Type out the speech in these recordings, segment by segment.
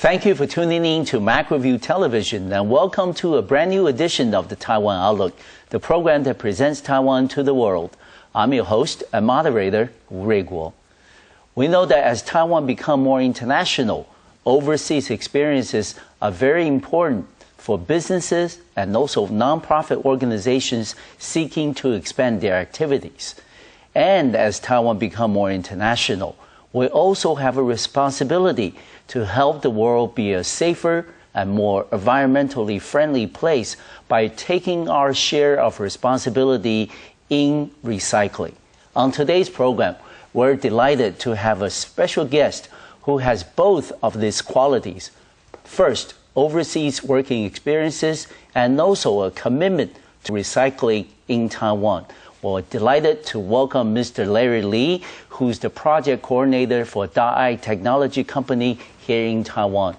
Thank you for tuning in to MacReview Television and welcome to a brand new edition of the Taiwan Outlook, the program that presents Taiwan to the world. I'm your host and moderator, Ray Guo. We know that as Taiwan becomes more international, overseas experiences are very important for businesses and also nonprofit organizations seeking to expand their activities. And as Taiwan becomes more international, we also have a responsibility to help the world be a safer and more environmentally friendly place by taking our share of responsibility in recycling. On today's program, we're delighted to have a special guest who has both of these qualities. First, overseas working experiences and also a commitment to recycling in Taiwan. We're delighted to welcome Mr. Larry Lee, who's the project coordinator for Daai technology company here in Taiwan.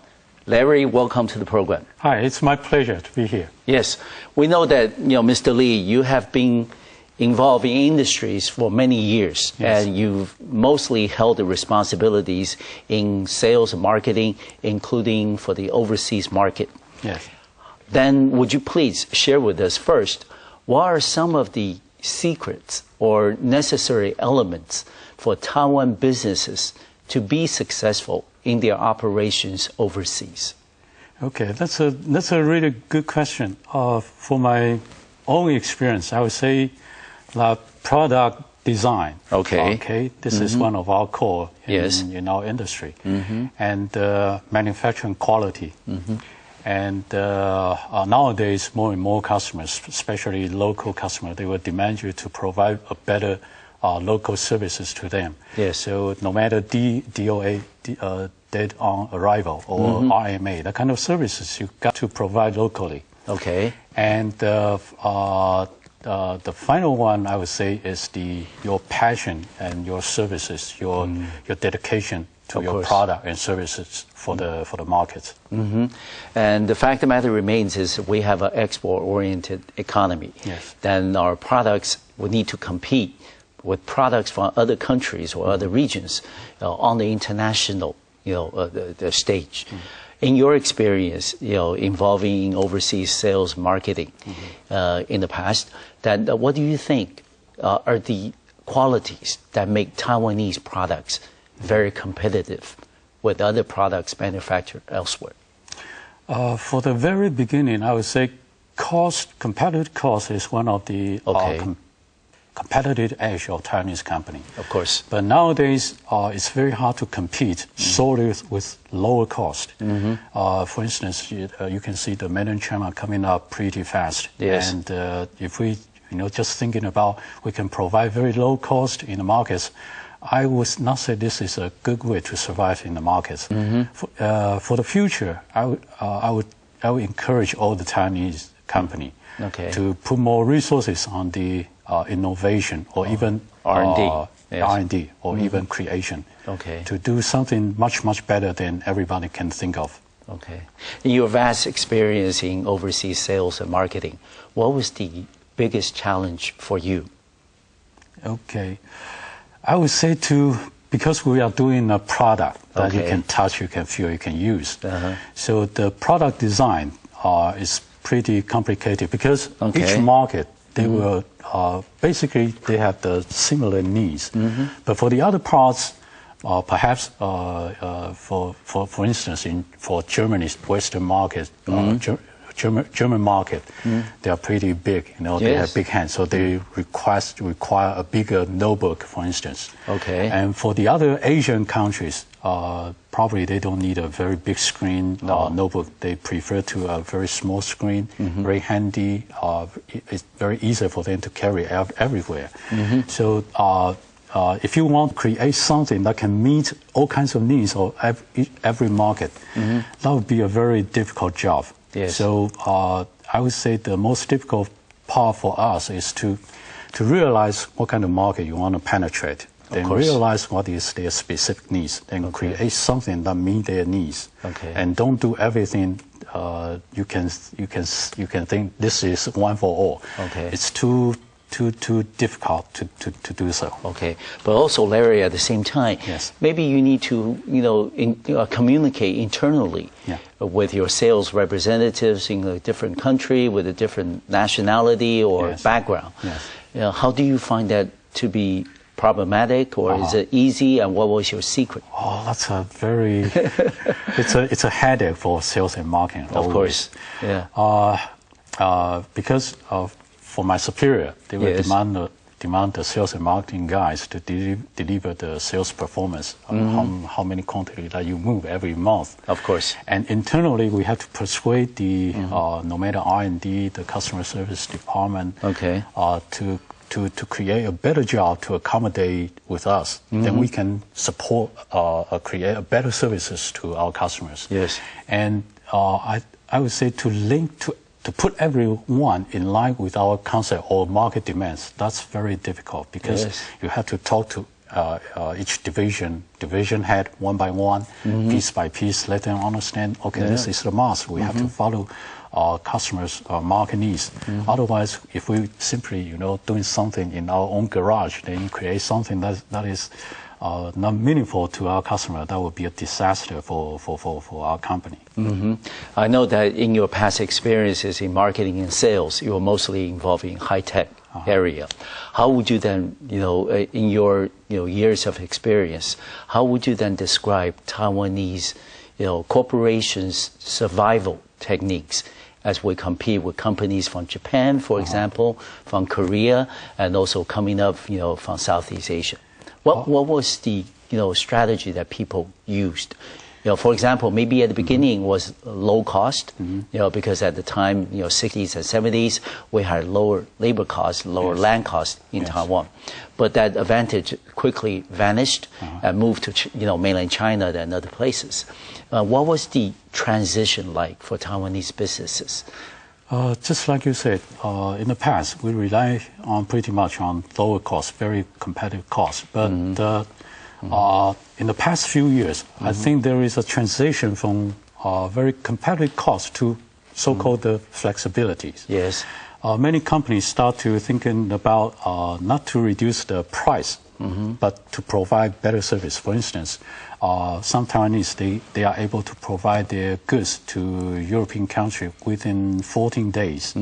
Larry, welcome to the program. Hi, it's my pleasure to be here. Yes, we know that, Mr. Lee, you have been involved in industries for many years, yes. And you've mostly held the responsibilities in sales and marketing, including for the overseas market. Yes. Then would you please share with us first, what are some of the secrets or necessary elements for Taiwan businesses to be successful in their operations overseas? Okay, that's a really good question. For my own experience, I would say that product design. Okay. This is one of our core in our industry, and manufacturing quality. And nowadays, more and more customers, especially local customers, they will demand you to provide a better local services to them. Yes. So no matter DOA, dead on arrival, or RMA, that kind of services you got to provide locally. Okay. And the final one, I would say, is your passion and your services, your dedication to your product and services for the market. And the fact of the matter remains is we have an export-oriented economy. Yes. Then our products will need to compete with products from other countries or other regions on the international the stage. In your experience, involving overseas sales marketing in the past, that what do you think are the qualities that make Taiwanese products very competitive with other products manufactured elsewhere? For the very beginning, I would say competitive cost is one of the competitive edge of Taiwanese company. Of course. But nowadays, it's very hard to compete solely with lower cost. For instance, you can see the mainland China coming up pretty fast. Yes. And if we, just thinking about we can provide very low cost in the markets, I would not say this is a good way to survive in the markets. For the future, I would encourage all the Chinese company to put more resources on the innovation or even R&D or even creation to do something much better than everybody can think of. Okay. In your vast experience in overseas sales and marketing, what was the biggest challenge for you? Okay. I would say because we are doing a product that you can touch, you can feel, you can use. So the product design is pretty complicated because each market, they will basically they have the similar needs. But for the other parts, perhaps for instance, for Germany's Western market, German market, they are pretty big. They have big hands, so they require a bigger notebook, for instance. Okay. And for the other Asian countries, probably they don't need a very big screen notebook. They prefer to a very small screen, very handy. It's very easy for them to carry everywhere. So if you want to create something that can meet all kinds of needs of every market, that would be a very difficult job. Yes. So I would say the most difficult part for us is to realize what kind of market you want to penetrate. Then realize what is their specific needs, then create something that meets their needs, and don't do everything. You can think this is one for all. It's too too difficult to do so. Okay, but also, Larry, at the same time, yes. maybe you need to, communicate internally with your sales representatives in a different country with a different nationality or yes. background. Yes. How do you find that to be problematic, or is it easy? And what was your secret? Oh, that's a very, it's a headache for sales and marketing. Of course, yeah. Because for my superior, they will yes. demand the sales and marketing guys to deliver the sales performance, how many quantity that you move every month. Of course. And internally, we have to persuade the no matter R&D, the customer service department, to create a better job to accommodate with us. Then we can support, create better services to our customers. Yes. And I would say to put everyone in line with our concept or market demands, that's very difficult because yes. you have to talk to each division head one by one, piece by piece, let them understand, okay, this is the must. We have to follow our customers' market needs. Otherwise, if we simply, doing something in our own garage, then create something that is not meaningful to our customer, that would be a disaster for our company. I know that in your past experiences in marketing and sales, you were mostly involved in high-tech area. How would you then, in your years of experience, how would you then describe Taiwanese, corporations' survival techniques as we compete with companies from Japan, for example, from Korea, and also coming up, from Southeast Asia? What was the strategy that people used? For example, maybe at the beginning was low cost, because at the time, 60s and 70s, we had lower labor costs, lower land costs in Taiwan. But that advantage quickly vanished and moved to mainland China and other places. What was the transition like for Taiwanese businesses? Just like you said, in the past, we rely on pretty much on lower cost, very competitive cost. But in the past few years, I think there is a transition from very competitive cost to so-called flexibilities. Yes. Many companies start to thinking about not to reduce the price, but to provide better service. For instance, some Taiwanese, they are able to provide their goods to European country within 14 days,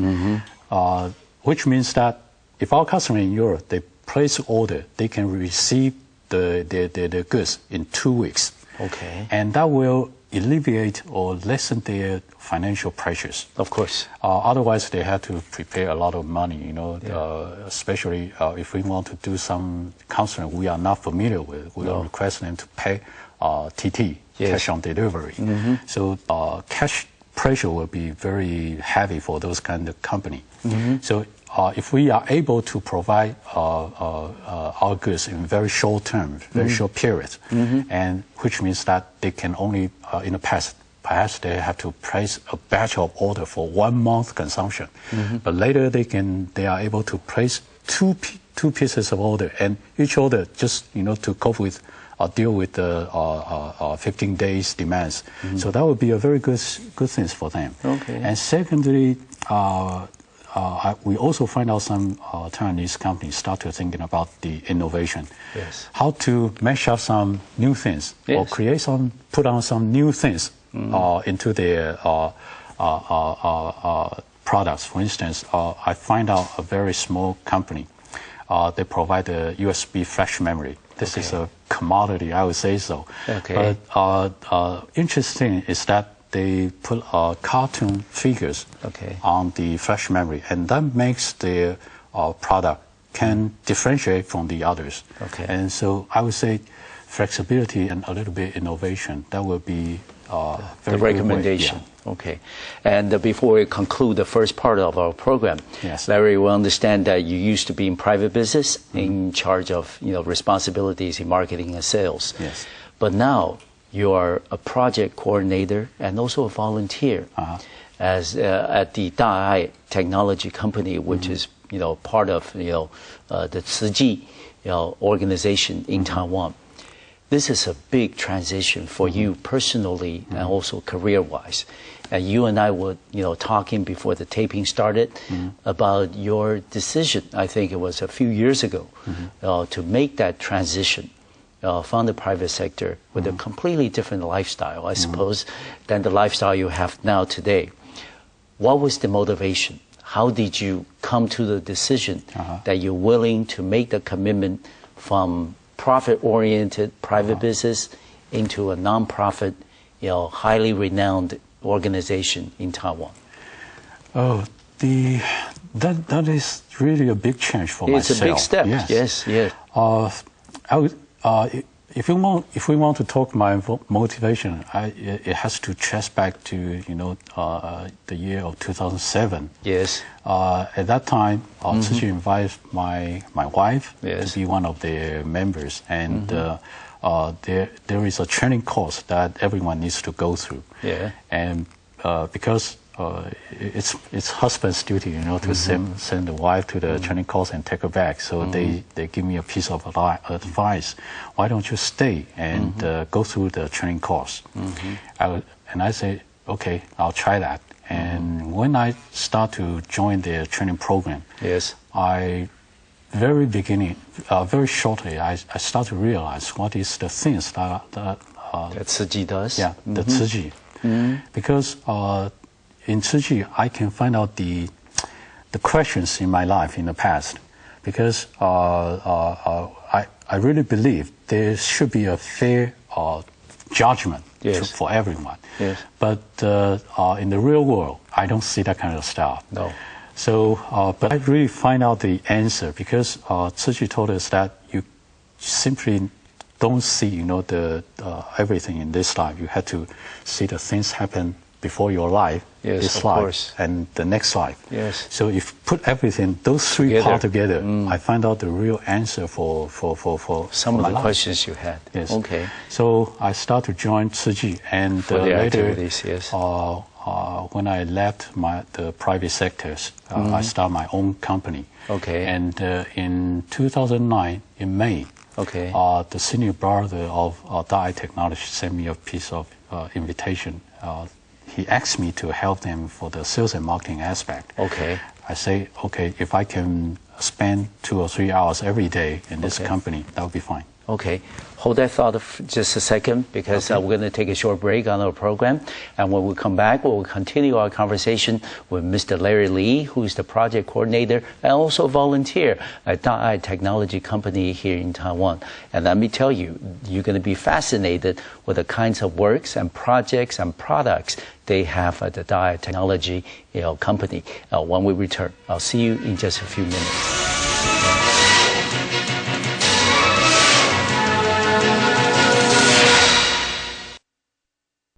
which means that if our customer in Europe, they place order, they can receive the goods in 2 weeks. Okay. And that will alleviate or lessen their financial pressures. Of course. Otherwise, they have to prepare a lot of money, especially if we want to do some counseling we are not familiar with. We will request them to pay TT, cash on delivery. So cash pressure will be very heavy for those kind of company. So if we are able to provide our goods in very short term, very short periods, and which means that they can only, in the past, perhaps they have to place a batch of order for 1 month consumption, but later they are able to place two pieces of order, and each order just to cope with deal with the 15 days demands. So that would be a very good thing for them. Okay. And secondly, we also find out some Taiwanese companies start to thinking about the innovation. Yes. How to mash up some new things or put on some new things into their products. For instance, I find out a very small company. They provide a USB flash memory. This is a commodity, I would say so. Okay. But interesting is that they put cartoon figures on the flash memory, and that makes the product can differentiate from the others. Okay. And so I would say flexibility and a little bit innovation, that will be very the recommendation. Okay. And before we conclude the first part of our program, Larry, we understand that you used to be in private business, in charge of responsibilities in marketing and sales. Yes. But now you are a project coordinator and also a volunteer as at the Daai technology company, which is part of the Tzu organization in Taiwan. This is a big transition for you personally and also career-wise. You and I were, talking before the taping started about your decision. I think it was a few years ago to make that transition from the private sector with a completely different lifestyle, I suppose, than the lifestyle you have now today. What was the motivation? How did you come to the decision that you're willing to make the commitment from profit-oriented private business into a non-profit, highly renowned organization in Taiwan? Oh, that is really a big change for myself. It's a big step. Yes. If we want to talk my motivation, it has to trace back to the year of 2007. Yes. At that time, Tzu Chi invited my wife to be one of the members, and there is a training course that everyone needs to go through. Yeah. And because it's husband's duty, to send the wife to the training course and take her back. So they give me a piece of advice. Why don't you stay and go through the training course? And I say, okay, I'll try that. And when I start to join the training program, very shortly, I start to realize what is the things that Tzu Chi does. Yeah, the Tzu Chi. Because in Tzu Chi, I can find out the questions in my life in the past. Because I really believe there should be a fair judgment for everyone. Yes. But in the real world, I don't see that kind of stuff. No. So, but I really find out the answer because Tzu Chi told us that you simply don't see, everything in this life. You have to see the things happen before your life, this life, and the next life. Yes. So if you put everything, those three parts together, I find out the real answer for some of the life. Questions you had. Yes. Okay. So I start to join Tzu Chi, and for the later, activities, yes. When I left the private sectors, I started my own company. Okay. And in 2009, in May, the senior brother of Daai Technology sent me a piece of invitation. He asked me to help them for the sales and marketing aspect. Okay. I say, okay, if I can spend 2 or 3 hours every day in this company, that would be fine. Okay. Hold that thought for just a second because we're going to take a short break on our program. And when we come back, we'll continue our conversation with Mr. Larry Lee, who is the project coordinator and also volunteer at Daai Technology Company here in Taiwan. And let me tell you, you're going to be fascinated with the kinds of works and projects and products they have at the Daai Technology Company. When we return, I'll see you in just a few minutes.